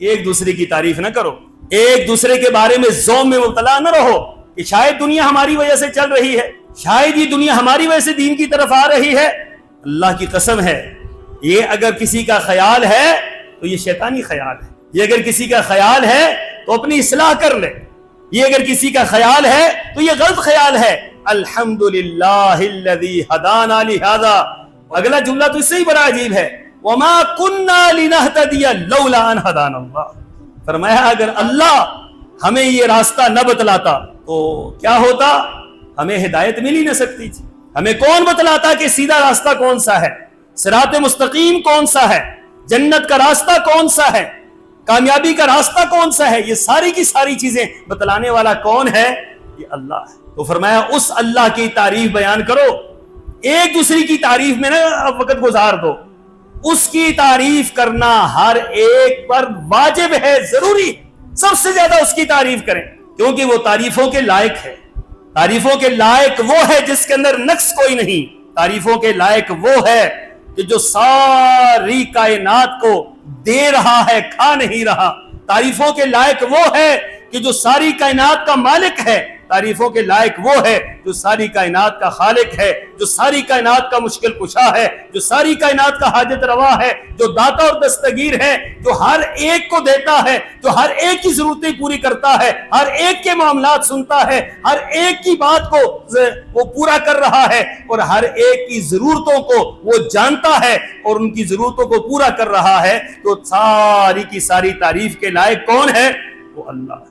ایک دوسرے کی تعریف نہ کرو، ایک دوسرے کے بارے میں زوم میں مبتلا نہ رہو کہ شاید دنیا ہماری وجہ سے چل رہی ہے، شاید یہ دنیا ہماری وجہ سے دین کی طرف آ رہی ہے۔ اللہ کی قسم ہے، یہ اگر کسی کا خیال ہے تو یہ شیطانی خیال ہے، یہ اگر کسی کا خیال ہے تو اپنی اصلاح کر لے، یہ اگر کسی کا خیال ہے تو یہ غلط خیال ہے۔ الحمدللہ الذی ہدانا لہذا، اگلا جملہ تو اس سے ہی بڑا عجیب ہے، وما کننا لنہتدی لولا ان ہدانا اللہ۔ فرمایا اگر اللہ ہمیں یہ راستہ نہ بتلاتا تو کیا ہوتا؟ ہمیں ہدایت مل ہی نہ سکتی تھی۔ ہمیں کون بتلاتا کہ سیدھا راستہ کون سا ہے، صراط مستقیم کون سا ہے، جنت کا راستہ کون سا ہے، کامیابی کا راستہ کون سا ہے؟ یہ ساری کی ساری چیزیں بتلانے والا کون ہے؟ یہ اللہ ہے۔ تو فرمایا اس اللہ کی تعریف بیان کرو، ایک دوسری کی تعریف میں نہ وقت گزار دو، اس کی تعریف کرنا ہر ایک پر واجب ہے، ضروری، سب سے زیادہ اس کی تعریف کریں، کیونکہ وہ تعریفوں کے لائق ہے۔ تعریفوں کے لائق وہ ہے جس کے اندر نقص کوئی نہیں، تعریفوں کے لائق وہ ہے کہ جو ساری کائنات کو دے رہا ہے، کھا نہیں رہا۔ تعریفوں کے لائق وہ ہے کہ جو ساری کائنات کا مالک ہے، تعریفوں کے لائق وہ ہے جو ساری کائنات کا خالق ہے، جو ساری کائنات کا مشکل کشا ہے، جو ساری کائنات کا حاجت روا ہے، جو داتا اور دستگیر ہے، جو ہر ایک کو دیتا ہے، جو ہر ایک کی ضرورتیں پوری کرتا ہے، ہر ایک کے معاملات سنتا ہے، ہر ایک کی بات کو وہ پورا کر رہا ہے، اور ہر ایک کی ضرورتوں کو وہ جانتا ہے اور ان کی ضرورتوں کو پورا کر رہا ہے۔ تو ساری کی ساری تعریف کے لائق کون ہے؟ وہ اللہ ہے۔